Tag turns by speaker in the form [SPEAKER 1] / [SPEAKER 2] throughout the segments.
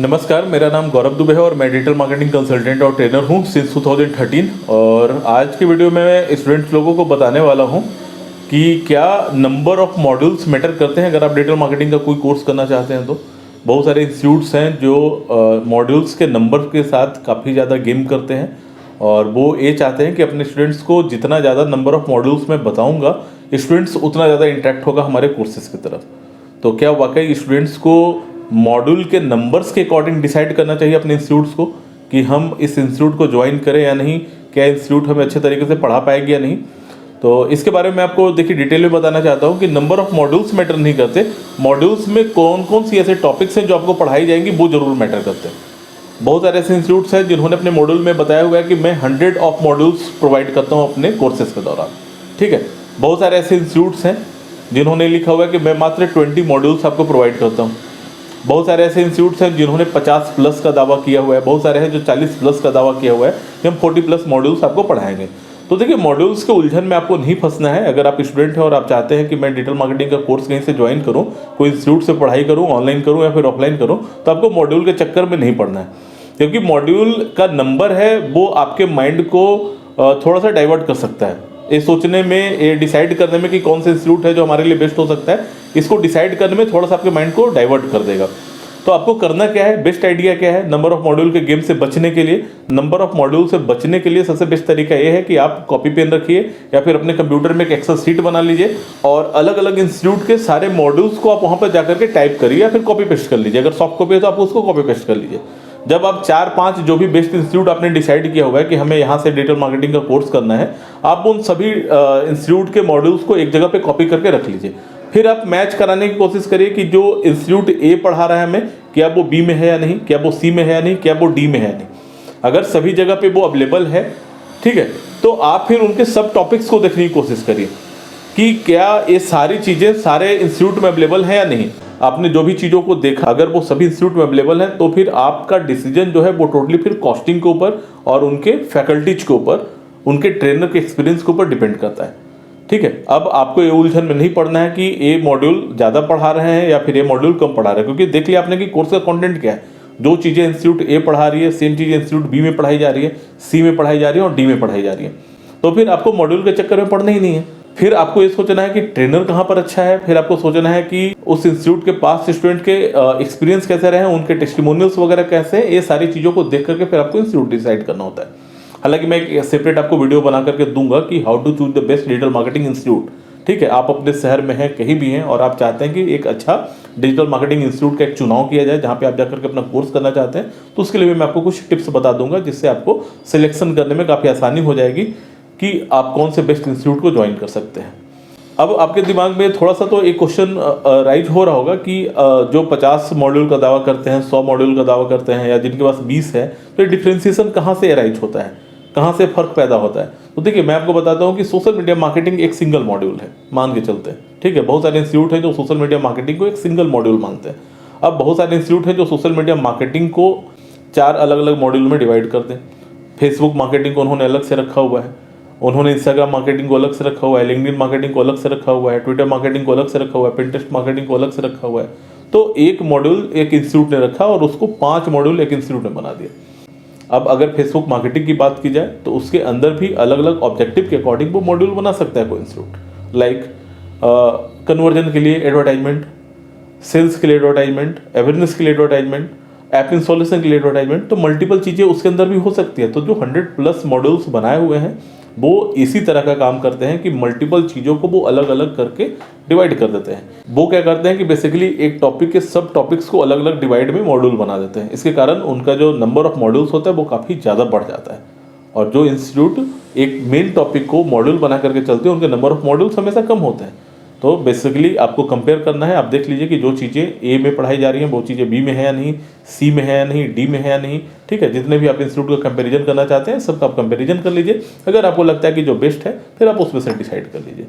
[SPEAKER 1] नमस्कार, मेरा नाम गौरव दुबे है और मैं डिजिटल मार्केटिंग कंसल्टेंट और ट्रेनर हूं सिंस 2013। और आज की वीडियो में मैं स्टूडेंट्स लोगों को बताने वाला हूं कि क्या नंबर ऑफ मॉड्यूल्स मैटर करते हैं अगर आप डिजिटल मार्केटिंग का कोई कोर्स करना चाहते हैं। तो बहुत सारे इंस्टीट्यूट्स हैं जो मॉड्यूल्स के नंबर के साथ काफ़ी ज़्यादा गेम करते हैं और वो ये चाहते हैं कि अपने स्टूडेंट्स को जितना ज़्यादा नंबर ऑफ मॉड्यूल्स मैं बताऊँगा, स्टूडेंट्स उतना ज़्यादा इंटरेक्ट होगा हमारे कोर्सेज की तरफ। तो क्या वाकई स्टूडेंट्स को मॉड्यूल के नंबर्स के अकॉर्डिंग डिसाइड करना चाहिए अपने इंस्टीट्यूट्स को कि हम इस इंस्टीट्यूट को ज्वाइन करें या नहीं, क्या इंस्टीट्यूट हमें अच्छे तरीके से पढ़ा पाएगी या नहीं। तो इसके बारे में आपको देखिए डिटेल में बताना चाहता हूँ कि नंबर ऑफ मॉड्यूल्स मैटर नहीं करते। मॉड्यूल्स में कौन कौन सी ऐसे टॉपिक्स हैं जो आपको पढ़ाई जाएंगी वो जरूर मैटर करते हैं। बहुत सारे ऐसे इंस्टीट्यूट्स हैं जिन्होंने अपने मॉड्यूल में बताया हुआ है कि मैं 100 ऑफ मॉड्यूल्स प्रोवाइड करता हूँ अपने कोर्सेज के दौरान। ठीक है, बहुत सारे ऐसे इंस्टीट्यूट्स हैं जिन्होंने लिखा हुआ है कि मैं मात्र 20 मॉड्यूल्स आपको प्रोवाइड करता हूँ। बहुत सारे ऐसे इंस्टीट्यूट्स हैं जिन्होंने 50 प्लस का दावा किया हुआ है। बहुत सारे हैं जो 40 प्लस का दावा किया हुआ है कि हम 40 प्लस मॉड्यूल्स आपको पढ़ाएंगे। तो देखिए, मॉड्यूल्स के उलझन में आपको नहीं फंसना है। अगर आप स्टूडेंट हैं और आप चाहते हैं कि मैं डिजिटल मार्केटिंग का कोर्स कहीं से ज्वाइन करूँ, कोई इंस्टीट्यूट से पढ़ाई करूँ, ऑनलाइन करूँ या फिर ऑफलाइन करूँ, तो आपको मॉड्यूल के चक्कर में नहीं पड़ना है, क्योंकि मॉड्यूल का नंबर है वो आपके माइंड को थोड़ा सा डाइवर्ट कर सकता है। ये सोचने में, ये डिसाइड करने में कि कौन सा इंस्टीट्यूट है जो हमारे लिए बेस्ट हो सकता है, इसको डिसाइड करने में थोड़ा सा आपके माइंड को डाइवर्ट कर देगा। तो आपको करना क्या है, बेस्ट आइडिया क्या है नंबर ऑफ मॉड्यूल के गेम से बचने के लिए। नंबर ऑफ मॉड्यूल से बचने के लिए सबसे बेस्ट तरीका ये है कि आप कॉपी पेन रखिए या फिर अपने कंप्यूटर में एक एक्सेल शीट बना लीजिए और अलग अलग इंस्टीट्यूट के सारे मॉड्यूल्स को आप वहाँ पर जाकर के टाइप करिए या फिर कॉपी पेस्ट कर लीजिए। अगर सॉफ्ट कॉपी है तो आप उसको कॉपी पेस्ट कर लीजिए। जब आप 4-5 जो भी बेस्ट इंस्टीट्यूट आपने डिसाइड किया हुआ है कि हमें यहाँ से डिजिटल मार्केटिंग का कोर्स करना है, आप उन सभी इंस्टीट्यूट के मॉड्यूल्स को एक जगह पे कॉपी करके रख लीजिए। फिर आप मैच कराने की कोशिश करिए कि जो इंस्टीट्यूट ए पढ़ा रहा है हमें, क्या वो बी में है या नहीं, क्या वो सी में है या नहीं, क्या वो डी में है या नहीं। अगर सभी जगह पे वो अवेलेबल है, ठीक है, तो आप फिर उनके सब टॉपिक्स को देखने की कोशिश करिए कि क्या ये सारी चीज़ें सारे इंस्टीट्यूट में अवेलेबल है या नहीं। आपने जो भी चीज़ों को देखा, अगर वो सभी इंस्टीट्यूट में अवेलेबल है तो फिर आपका डिसीजन जो है वो टोटली फिर कॉस्टिंग के ऊपर और उनके फैकल्टीज के ऊपर, उनके ट्रेनर के एक्सपीरियंस के ऊपर डिपेंड करता है। ठीक है, अब आपको ये उलझन में नहीं पड़ना है कि ये मॉड्यूल ज़्यादा पढ़ा रहे हैं या फिर ये मॉड्यूल कम पढ़ा रहे हैं, क्योंकि देख लिया आपने कि कोर्स का कंटेंट क्या है। जो चीज़ें इंस्टीट्यूट ए पढ़ा रही है, सेम चीज़ें इंस्टीट्यूट बी में पढ़ाई जा रही है, सी में पढ़ाई जा रही है और डी में पढ़ाई जा रही है। तो फिर आपको मॉड्यूल के चक्कर में पढ़ना ही नहीं है। फिर आपको ये सोचना है कि ट्रेनर कहाँ पर अच्छा है, फिर आपको सोचना है कि उस इंस्टीट्यूट के पास स्टूडेंट के एक्सपीरियंस कैसे रहे हैं, उनके टेस्टिमोनियल्स वगैरह कैसे हैं। ये सारी चीज़ों को देख करके फिर आपको इंस्टीट्यूट डिसाइड करना होता है। हालांकि मैं एक सेपरेट आपको वीडियो बना करके दूंगा कि how to choose the best digital marketing institute. ठीक है, आप अपने शहर में हैं, कहीं भी हैं और आप चाहते हैं कि एक अच्छा डिजिटल मार्केटिंग इंस्टीट्यूट का एक चुनाव किया जाए जहां पे आप जाकर के अपना कोर्स करना चाहते हैं, तो उसके लिए भी मैं आपको कुछ टिप्स बता दूंगा जिससे आपको सिलेक्शन करने में काफ़ी आसानी हो जाएगी कि आप कौन से बेस्ट इंस्टीट्यूट को ज्वाइन कर सकते हैं। अब आपके दिमाग में थोड़ा सा तो एक क्वेश्चन राइज हो रहा होगा कि जो 50 मॉड्यूल का दावा करते हैं, 100 मॉड्यूल का दावा करते हैं या जिनके पास 20 है, तो ये डिफ्रेंसिएशन कहाँ से राइज होता है, कहाँ से फर्क पैदा होता है। तो देखिए, मैं आपको बताता हूँ कि सोशल मीडिया मार्केटिंग एक सिंगल मॉड्यूल है, मान के चलते हैं। ठीक है, बहुत सारे इंस्टीट्यूट हैं जो सोशल मीडिया मार्केटिंग को एक सिंगल मॉड्यूल मानते हैं। अब बहुत सारे इंस्टीट्यूट हैं जो सोशल मीडिया मार्केटिंग को 4 अलग अलग मॉड्यूल में डिवाइड करते हैं। फेसबुक मार्केटिंग को उन्होंने अलग से रखा हुआ है, उन्होंने इंस्टाग्राम मार्केटिंग को अलग से रखा हुआ है, लिंक्डइन मार्केटिंग को अलग से रखा हुआ है, ट्विटर मार्केटिंग को अलग से रखा हुआ है, पिंटरेस्ट मार्केटिंग को अलग से रखा हुआ है। तो एक मॉड्यूल एक इंस्टीट्यूट ने रखा और उसको 5 मॉड्यूल एक इंस्टीट्यूट ने बना दिया। अब अगर फेसबुक मार्केटिंग की बात की जाए तो उसके अंदर भी अलग अलग ऑब्जेक्टिव के अकॉर्डिंग वो मॉड्यूल बना सकता है कोई इंस्टीट्यूट। लाइक कन्वर्जन के लिए एडवर्टाइजमेंट, सेल्स के लिए एडवर्टाइजमेंट, अवेयरनेस के लिए एडवर्टाइजमेंट, ऐप इंस्टॉलेशन के लिए एडवर्टाइजमेंट, तो मल्टीपल चीज़ें उसके अंदर भी हो सकती है। तो जो 100 प्लस मॉड्यूल्स बनाए हुए हैं वो इसी तरह का काम करते हैं कि मल्टीपल चीज़ों को वो अलग अलग करके डिवाइड कर देते हैं। वो क्या करते हैं कि बेसिकली एक टॉपिक के सब टॉपिक्स को अलग अलग डिवाइड में मॉड्यूल बना देते हैं। इसके कारण उनका जो नंबर ऑफ मॉड्यूल्स होता है वो काफ़ी ज़्यादा बढ़ जाता है और जो इंस्टीट्यूट एक मेन टॉपिक को मॉड्यूल बना करके चलते हैं उनके नंबर ऑफ मॉड्यूल्स हमेशा कम होते हैं। तो बेसिकली आपको कंपेयर करना है। आप देख लीजिए कि जो चीज़ें ए में पढ़ाई जा रही हैं वो चीज़ें बी में है या नहीं, सी में है या नहीं, डी में है या नहीं। ठीक है, जितने भी आप इंस्टीट्यूट का कंपैरिजन करना चाहते हैं सबका आप कंपैरिजन कर लीजिए। अगर आपको लगता है कि जो बेस्ट है फिर आप उसमें से डिसाइड कर लीजिए।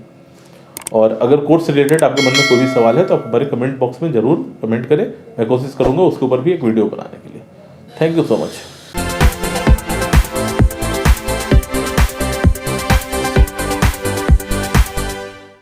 [SPEAKER 1] और अगर कोर्स से रिलेटेड आपके मन में कोई भी सवाल है तो आप हमारे कमेंट बॉक्स में ज़रूर कमेंट करें। मैं कोशिश करूँगा उसके ऊपर भी एक वीडियो बनाने के लिए। Thank you so much.